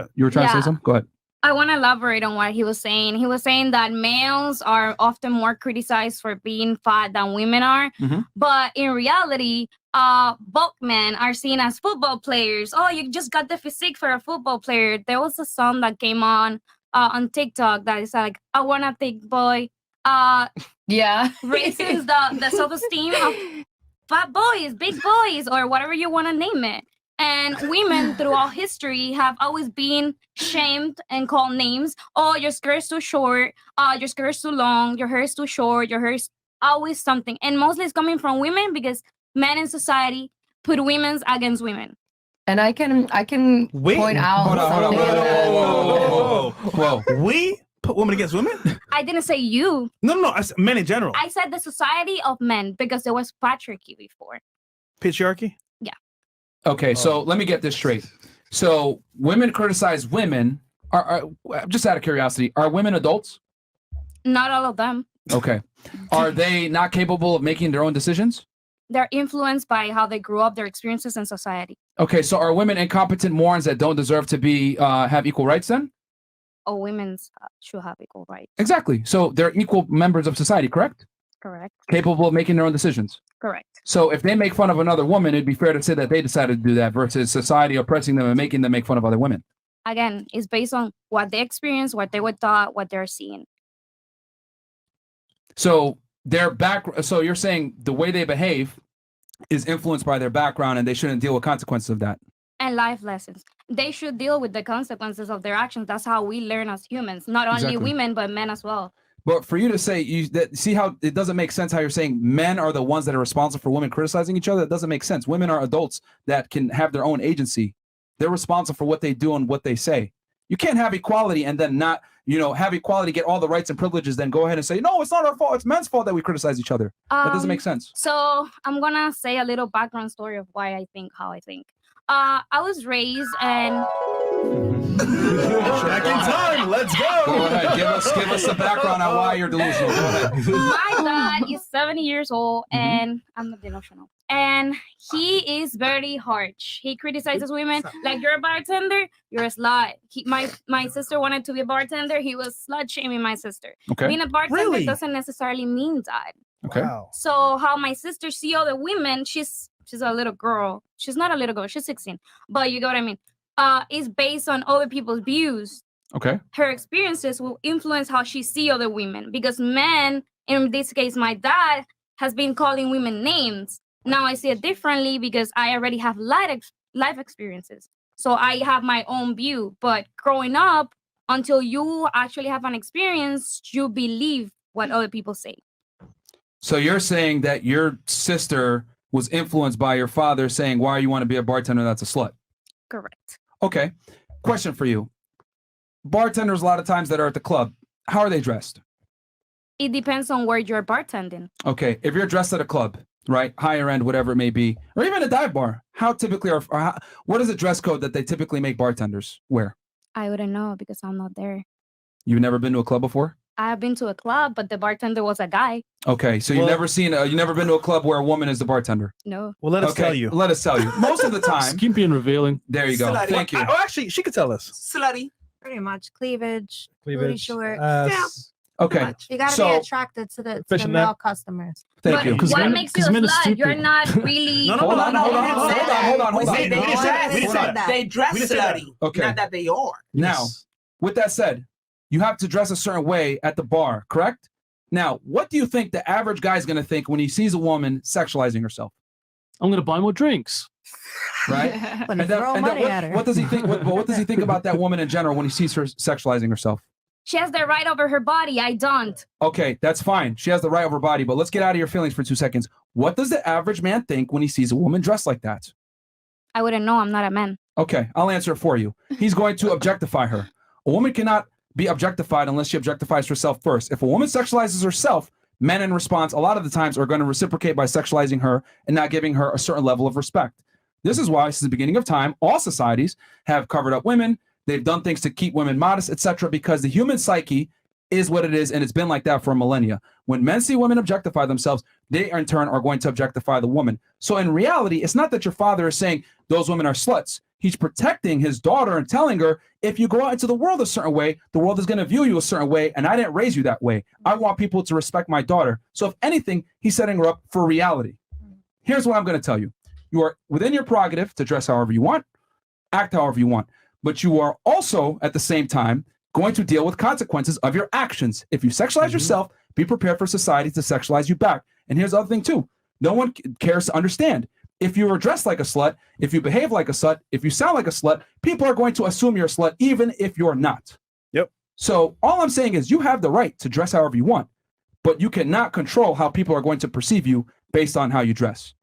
Yeah, you were trying to say something? Go ahead. I want to elaborate on what he was saying. He was saying that males are often more criticized for being fat than women are. But in reality, both men are seen as football players. Oh, you just got the physique for a football player. There was a song that came on TikTok that is like, I want a thick boy. Raises the self-esteem of fat boys, big boys, or whatever you want to name it. And women throughout history have always been shamed and called names. Oh, your skirt is too short. Your skirt is too long. Your hair is too short. Your hair is always something. And mostly it's coming from women because men in society put women against women. And I can point out. Whoa. We put women against women? I didn't say you. No. I said men in general. I said the society of men because there was patriarchy before. Patriarchy? Yeah. Okay, so let me get this straight. So women criticize women. Are just out of curiosity, are women adults? Not all of them. Okay. Are they not capable of making their own decisions? They're influenced by how they grew up, their experiences in society. Okay, so are women incompetent morons that don't deserve to be have equal rights then? Oh, women should have equal rights. Exactly. So they're equal members of society, correct? Correct. Capable of making their own decisions. Correct. So if they make fun of another woman, it'd be fair to say that they decided to do that versus society oppressing them and making them make fun of other women. Again, it's based on what they experienced, what they were taught, what they're seeing. So so you're saying the way they behave is influenced by their background and they shouldn't deal with consequences of that. And life lessons. They should deal with the consequences of their actions. That's how we learn as humans. Not only women, but men as well. But for you to say, see how it doesn't make sense how you're saying men are the ones that are responsible for women criticizing each other? That doesn't make sense. Women are adults that can have their own agency. They're responsible for what they do and what they say. You can't have equality and then not, have equality, get all the rights and privileges, then go ahead and say, no, it's not our fault. It's men's fault that we criticize each other. That doesn't make sense. So I'm going to say a little background story of why I think how I think. I was raised and... Back in time. Let's go. Go ahead. Give us the background on why you're delusional. Go ahead. My dad is 70 years old and I'm not delusional. And he is very harsh. He criticizes women like, you're a bartender, you're a slut. My sister wanted to be a bartender. He was slut shaming my sister. Okay. Being a bartender doesn't necessarily mean that. Okay. Wow. So how my sister see other women, she's a little girl. She's not a little girl. She's 16. But you get what I mean. Is based on other people's views. Okay. Her experiences will influence how she see other women because men, in this case, my dad has been calling women names. Now I see it differently because I already have life experiences. So I have my own view. But growing up, until you actually have an experience, you believe what other people say. So you're saying that your sister was influenced by your father saying, why you want to be a bartender? That's a slut. Correct. Okay. Question for you. Bartenders, a lot of times that are at the club, how are they dressed? It depends on where you're bartending. Okay. If you're dressed at a club, right, higher end, whatever it may be, or even a dive bar, how typically what is the dress code that they typically make bartenders wear? I wouldn't know because I'm not there. You've never been to a club before? I've been to a club, but the bartender was a guy. Okay, so you've never been to a club where a woman is the bartender? No. Well, let us tell you. Let us tell you. Most of the time. Keep being revealing. There you go. Slutty. Thank you. Oh, actually, she could tell us. Slutty. Pretty much. Cleavage. Booty short. Okay. You got to be attracted to the male customers. Thank you. What makes you a slut? You're not really... Hold on. They dress slutty. Okay. Not that they are. Now, with that said, you have to dress a certain way at the bar, correct? Now, what do you think the average guy is going to think when he sees a woman sexualizing herself? I'm going to buy more drinks. Right? What does he think? What does he think about that woman in general when he sees her sexualizing herself? She has the right over her body. I don't. Okay, that's fine. She has the right over her body, but let's get out of your feelings for 2 seconds. What does the average man think when he sees a woman dressed like that? I wouldn't know. I'm not a man. Okay, I'll answer it for you. He's going to objectify her. A woman cannot be objectified unless she objectifies herself first. If a woman sexualizes herself, men in response a lot of the times are going to reciprocate by sexualizing her and not giving her a certain level of respect. This is why, since the beginning of time, all societies have covered up women. They've done things to keep women modest, etc., because the human psyche is what it is, and it's been like that for millennia. When men see women objectify themselves, they in turn are going to objectify the woman. So in reality, it's not that your father is saying those women are sluts. He's protecting his daughter and telling her, if you go out into the world a certain way, the world is going to view you a certain way, and I didn't raise you that way. I want people to respect my daughter. So if anything, he's setting her up for reality. Here's what I'm going to tell you. You are within your prerogative to dress however you want, act however you want, but you are also, at the same time, going to deal with consequences of your actions. If you sexualize yourself, be prepared for society to sexualize you back. And here's the other thing, too. No one cares to understand. If you are dressed like a slut, if you behave like a slut, if you sound like a slut, people are going to assume you're a slut, even if you're not. Yep. So all I'm saying is you have the right to dress however you want, but you cannot control how people are going to perceive you based on how you dress.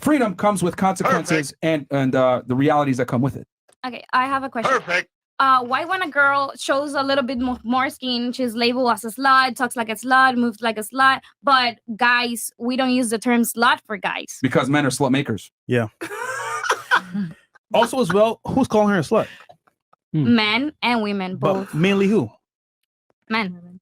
Freedom comes with consequences and the realities that come with it. Okay, I have a question. Perfect. Why when a girl shows a little bit more skin, she's labeled as a slut, talks like a slut, moves like a slut, but guys, we don't use the term slut for guys. Because men are slut makers. Yeah. Also, as well, who's calling her a slut? Men and women, both. But mainly who? Men.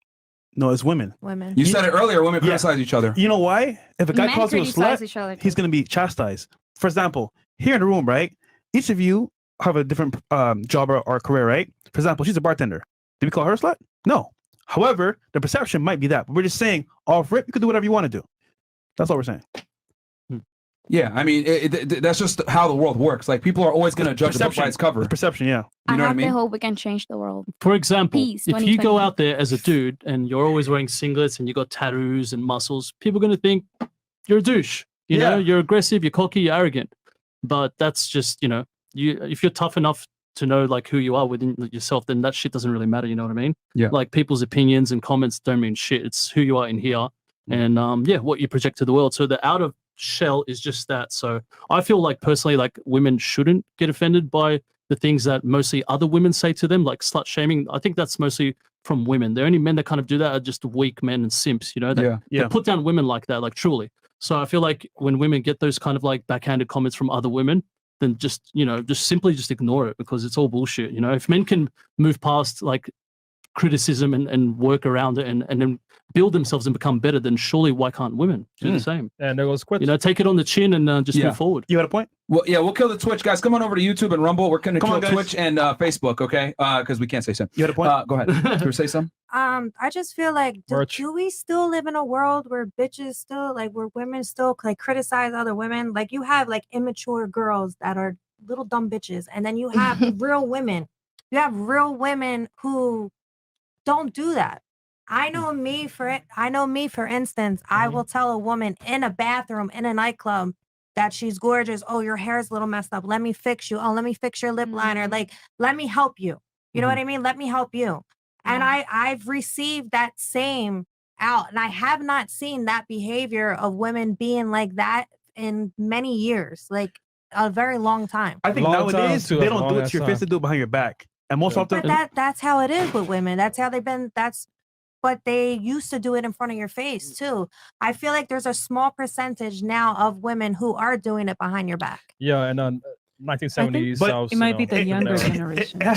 No, it's women. Women. You said it earlier, women criticize each other. You know why? If a guy Men calls you a criticize each slut, other, too. he's going to be chastised. For example, here in the room, right? Each of you have a different job or career, right? For example, she's a bartender. Did we call her a slut? No. However, the perception might be that. But we're just saying, off rip, you can do whatever you want to do. That's all we're saying. Yeah, I mean, that's just how the world works. Like, people are always going to judge a book by its cover. Perception, yeah. You know what I mean? I hope we can change the world. For example, Peace, if you go 2020. out there as a dude and you're always wearing singlets and you got tattoos and muscles, people are going to think you're a douche. You know, you're aggressive, you're cocky, you're arrogant. But that's just, you know, if you're tough enough to know like who you are within yourself, then that shit doesn't really matter. You know what I mean? Yeah. Like people's opinions and comments don't mean shit. It's who you are in here, and what you project to the world. So the outer shell is just that. So I feel like personally, like women shouldn't get offended by the things that mostly other women say to them, like slut shaming. I think that's mostly from women. The only men that kind of do that are just weak men and simps. You know, that put down women like that, like truly. So I feel like when women get those kind of like backhanded comments from other women, then just, you know, just simply just ignore it because it's all bullshit. You know, if men can move past like criticism and work around it and then build themselves and become better, then surely why can't women do the same? And there goes quits. You know, take it on the chin and just move forward. You had a point? Well, yeah, we'll kill the Twitch, guys. Come on over to YouTube and Rumble. We're going to kill Twitch and Facebook, okay? Because we can't say something. You had a point? Go ahead. Can we say something? I just feel like do we still live in a world where bitches still where women still like criticize other women? Like you have like immature girls that are little dumb bitches, and then you have real women. You have real women who don't do that. I know me for instance, I will tell a woman in a bathroom in a nightclub that she's gorgeous. Oh, your hair's a little messed up. Let me fix you. Oh, let me fix your lip liner. Like, let me help you. You know what I mean? Let me help you. And I've received that same out, and I have not seen that behavior of women being like that in many years, like a very long time. I think nowadays they don't do it to your face; they do it behind your back, and most often. But that's how it is with women. That's how they've been. But they used to do it in front of your face too. I feel like there's a small percentage now of women who are doing it behind your back. Yeah, and 1970s. But it might be the younger generation. But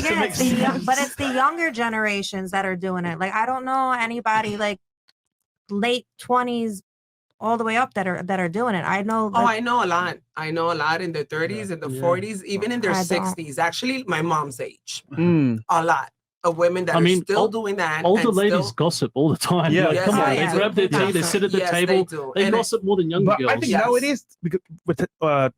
it's the younger generations that are doing it. Like I don't know anybody like late 20s all the way up that are doing it. I know. I know a lot. I know a lot in their 30s, in the 40s, even in their 60s. Actually, my mom's age. A lot of women that are still doing that. Older ladies gossip all the time. Yeah, like, come on, they grab their tea, they sit at the table, they gossip more than younger girls. I think nowadays, because with the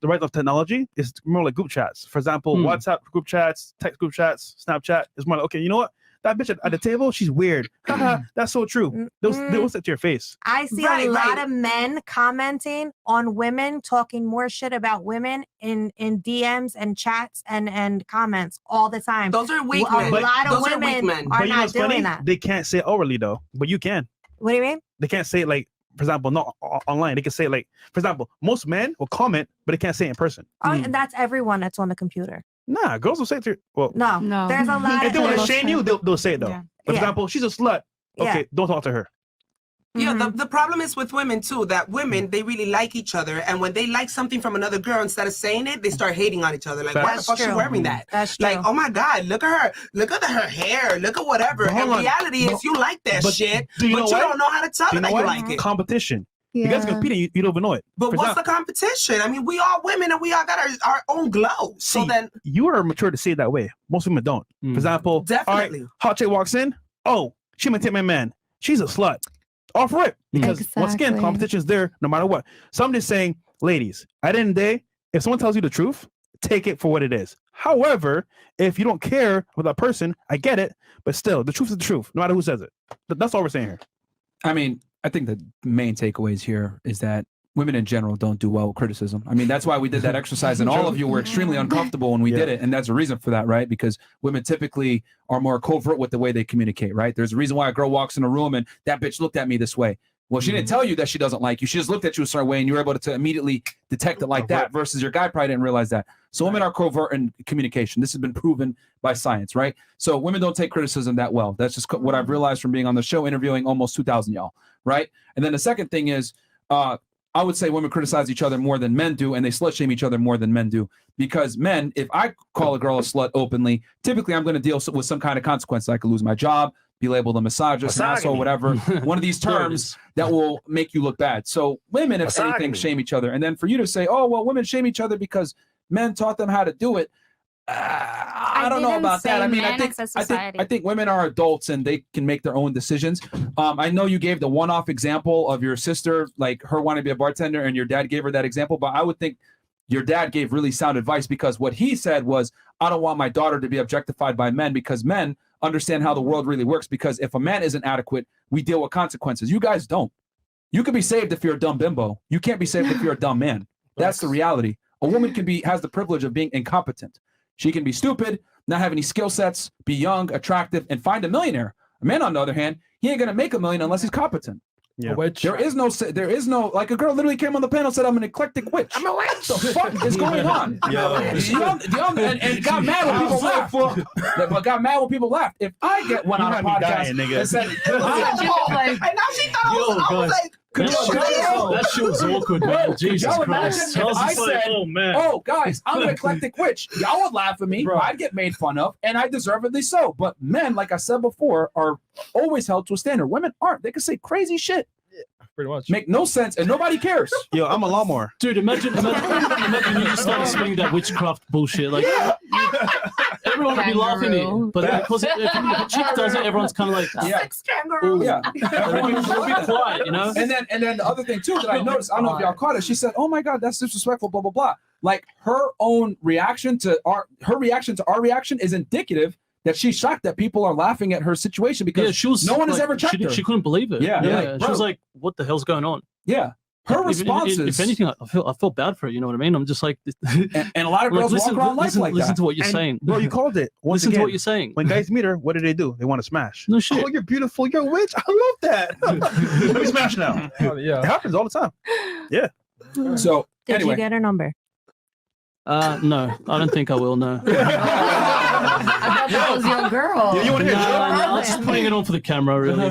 rise of technology, it's more like group chats. For example, WhatsApp group chats, text group chats, Snapchat. It's more like, okay, you know what? That bitch at the table, she's weird. That's so true. They'll say to your face. I see a lot of men commenting on women, talking more shit about women in DMs and chats and comments all the time. Those are weak men. A lot of women are not doing that. They can't say it orally though, but you can. What do you mean? They can't say it like, for example, not online. They can say like, for example, most men will comment, but they can't say it in person. Oh, and that's everyone that's on the computer. Nah, girls will say it to you. No. There's a lot if they want to of shame you, they'll say it though. For example, she's a slut. Okay, don't talk to her. Yeah, the problem is with women too, that women, they really like each other. And when they like something from another girl, instead of saying it, they start hating on each other. Like, why the fuck she wearing that? That's true. Like, oh my God, look at her. Look at her hair. Look at whatever. And reality is you like that shit, but you don't know how to tell her that you like it. Competition. You guys competing, you don't even know it. But For what's example- the competition? I mean, we all women and we all got our own glow. So See, then, you are mature to say it that way. Most women don't. For example, definitely. all right, hot chick walks in. Oh, she might take my man. She's a slut. Off rip. Because once again, Exactly. competition's there no matter what. So I'm just saying, ladies, at the end of the day, if someone tells you the truth, take it for what it is. However, if you don't care about that person, I get it. But still, the truth is the truth, no matter who says it. That's all we're saying here. I mean, I think the main takeaways here is that women in general don't do well with criticism. I mean, that's why we did that exercise, and all of you were extremely uncomfortable when we did it, and that's a reason for that, right? Because women typically are more covert with the way they communicate, right? There's a reason why a girl walks in a room and that bitch looked at me this way. Well, she didn't tell you that she doesn't like you. She just looked at you a certain way, and you were able to immediately detect it like that. Versus your guy probably didn't realize that. So women are covert in communication. This has been proven by science, right? So women don't take criticism that well. That's just what I've realized from being on the show, interviewing almost 2,000 y'all, right? And then the second thing is, I would say women criticize each other more than men do, and they slut shame each other more than men do. Because men, if I call a girl a slut openly, typically I'm going to deal with some kind of consequence. I could lose my job, be labeled a misogynist, an asshole, whatever. One of these terms that will make you look bad. So women, if anything, shame each other. And then for you to say, oh, well, women shame each other because men taught them how to do it. I don't know didn't about that. say I mean, men, it's a society. I think women are adults and they can make their own decisions. I know you gave the one-off example of your sister, like her wanting to be a bartender, and your dad gave her that example. But I would think your dad gave really sound advice, because what he said was, I don't want my daughter to be objectified by men, because men understand how the world really works. Because if a man isn't adequate, we deal with consequences. You guys don't. You can be saved if you're a dumb bimbo. You can't be saved if you're a dumb man. That's the reality. A woman has the privilege of being incompetent. She can be stupid, not have any skill sets, be young, attractive, and find a millionaire. A man, on the other hand, he ain't gonna make $1 million unless he's competent. Yeah. There is no, like a girl literally came on the panel and said, I'm an eclectic witch. I'm a witch. What the fuck is going on? And got mad when people laughed. But got mad when people laughed. If I get one on a podcast and said, and now she thought I was like, That shit was awkward, man. Jesus y'all Christ. imagine if I was just like, said, oh, man. oh, guys, I'm an eclectic witch. Y'all would laugh at me. I'd get made fun of, and I deservedly so. But men, like I said before, are always held to a standard. Women aren't. They can say crazy shit. Pretty much. Make no sense, and nobody cares. Yo, I'm a lawnmower. Dude, imagine you just started spinning that witchcraft bullshit. Like, everyone would be laughing at you. But because if a chick does it, everyone's kind of like, Yeah. Everyone be quiet, you know? And then the other thing too that I noticed, I don't know if y'all caught it. She said, "Oh my God, that's disrespectful." Blah blah blah. Like her own reaction to our reaction is indicative that she's shocked that people are laughing at her situation, because she was, no one has like, ever checked her. She couldn't believe it. Yeah. She Bro. was like, "What the hell's going on?" Yeah. Her responses. If anything, I felt bad for her. You know what I mean? I'm just like, and a lot of girls walk around like that. Listen to what you're And, saying. Bro, you called it. Once Listen again, to what you're saying. when guys meet her, what do? They want to smash. No shit. Oh, you're beautiful. You're a witch. I love that. Let me smash now. Oh, yeah. It happens all the time. Yeah. So Did anyway, you get her number? No, I don't think I will. No. I thought that was your girl. You want to hear? I was just putting it on for the camera, really.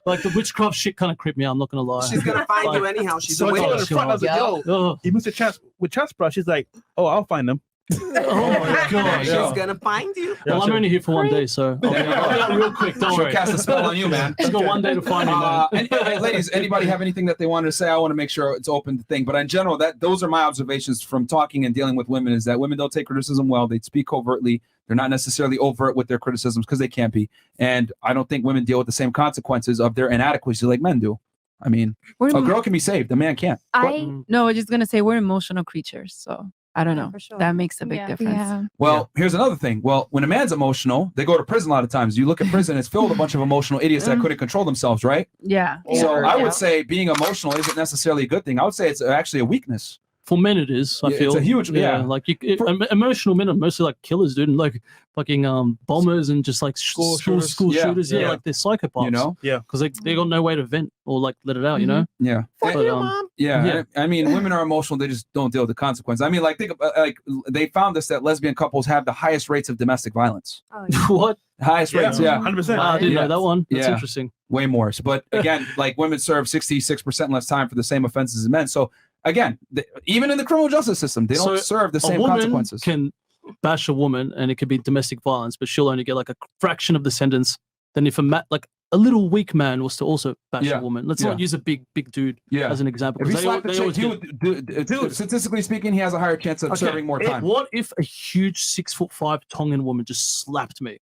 Like the witchcraft shit kind of creeped me out. I'm not gonna lie. she's gonna find Like, you anyhow. She's So a I witch. told her in front, I was like, yo, Oh, you missed a chance with Chatsbra. She's like, oh, I'll find them. oh my god. She's gonna find you. Well, I'm only here for 1 day, so I'll be out real quick. Don't she'll worry. cast a spell on you, man. Just got 1 day to find me, man. And ladies, anybody have anything that they wanted to say? I want to make sure it's open to thing. But in general, those are my observations from talking and dealing with women, is that women don't take criticism well. They speak covertly. They're not necessarily overt with their criticisms because they can't be. And I don't think women deal with the same consequences of their inadequacy like men do. I mean, a girl can be saved. A man can't. No, I was just gonna say we're emotional creatures, so I don't know. For sure. That makes a big difference. Well, here's another thing. Well, when a man's emotional, they go to prison a lot of times. You look at prison, it's filled with a bunch of emotional idiots that couldn't control themselves, right? Yeah. So I would say being emotional isn't necessarily a good thing. I would say it's actually a weakness. For men, it is. I Yeah, feel it's a huge- yeah. Like emotional men are mostly like killers, dude, and like fucking bombers and just like school shooters. shooters. Yeah. Yeah, like they're psychopaths. You know? Yeah. because they got no way to vent or like let it out. You know. Yeah. But, Yeah, I mean, women are emotional. They just don't deal with the consequences. I mean, like, think about, like, they found this that lesbian couples have the highest rates of domestic violence. Oh, What? Highest rates, yeah. 100%. I didn't Yeah. know that one. That's Yeah. interesting. Way more. But again, like, women serve 66% less time for the same offenses as men. So again, even in the criminal justice system, they don't So serve the A same woman consequences. can bash a woman, and it could be domestic violence, but she'll only get like a fraction of the sentence than if like a little weak man was to also bash Yeah, a woman. Let's yeah. not use a big dude Yeah. as an example. If you 'cause they al- slap a they chick, always he get- would, statistically speaking, he has a higher chance of Okay, serving more time. What if a huge 6'5" Tongan woman just slapped me?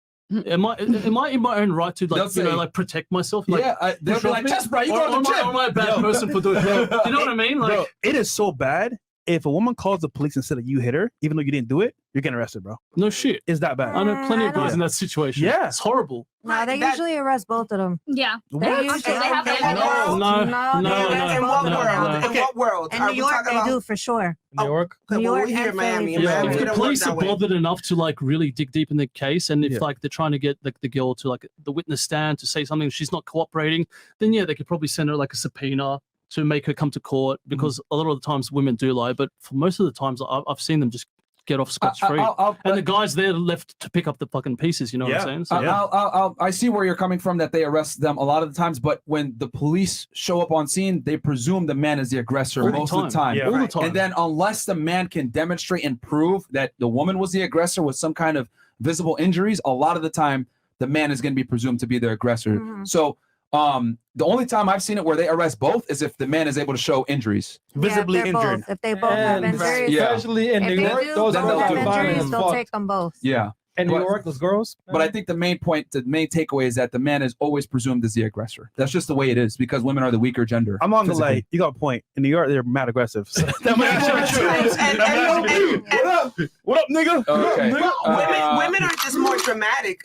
Am I in my own right to They'll say- like protect myself? Like, they'll push be off like, me? "Chess, bro, you Or going to the am I- gym?" Am I a bad person for doing that? Do you know what I mean? Like, Bro, it is so bad. If a woman calls the police instead of you hit her, even though you didn't do it, you're getting arrested, bro. no shit. It's that bad. I know plenty of I don't- guys in that situation. Yeah. It's horrible. No, they That- usually arrest both of them. Yeah. What? They usually They have they that let law. them- No, no, no, they no, arrest In both what of no, world? them. no. In what world? In Are New we York, talking they about- do for sure. New York. Okay, New well, York we here in and Miami. Philly. In Yeah. Miami, If it the don't work police that are way. bothered enough to like really dig deep in the case, and if Yeah. like they're trying to get like the girl to like the witness stand to say something, she's not cooperating, then yeah, they could probably send her like a subpoena to make her come to court, because a lot of the times women do lie, but for most of the times I've seen them just get off scot free. And the guys there left to pick up the fucking pieces. You know what I'm saying? So, I see where you're coming from, that they arrest them a lot of the times, but when the police show up on scene, they presume the man is the aggressor All the most of the time. time. Yeah, all right. the time. And then unless the man can demonstrate and prove that the woman was the aggressor with some kind of visible injuries, a lot of the time the man is going to be presumed to be the aggressor. Mhm. So the only time I've seen it where they arrest both is if the man is able to show injuries. Visibly yeah, if they're injured. both, if they both have And injuries, Yeah. especially in if New they York, do those then both they'll have do girls are violent injuries, as they'll fuck. take them both. Yeah. In New But- York, those girls. But I think the main takeaway is that the man is always presumed as the aggressor. That's just the way it is, because women are the weaker gender. I'm on the physically. like, you got a point. In New York, they're mad aggressive. So that might actually be true. And- That might actually be true. What up? What up, nigga? Okay. Well, women are just more dramatic.